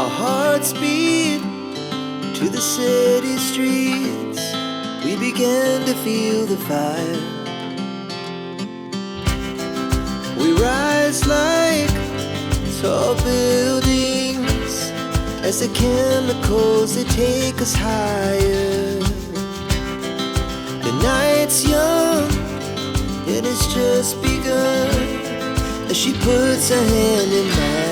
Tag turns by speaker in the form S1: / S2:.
S1: Our hearts beat to the city streets. We began to feel the fire. We rise like tall buildings as the chemicals, they take us higher. The night's young, it has just begun as she puts her hand in mine.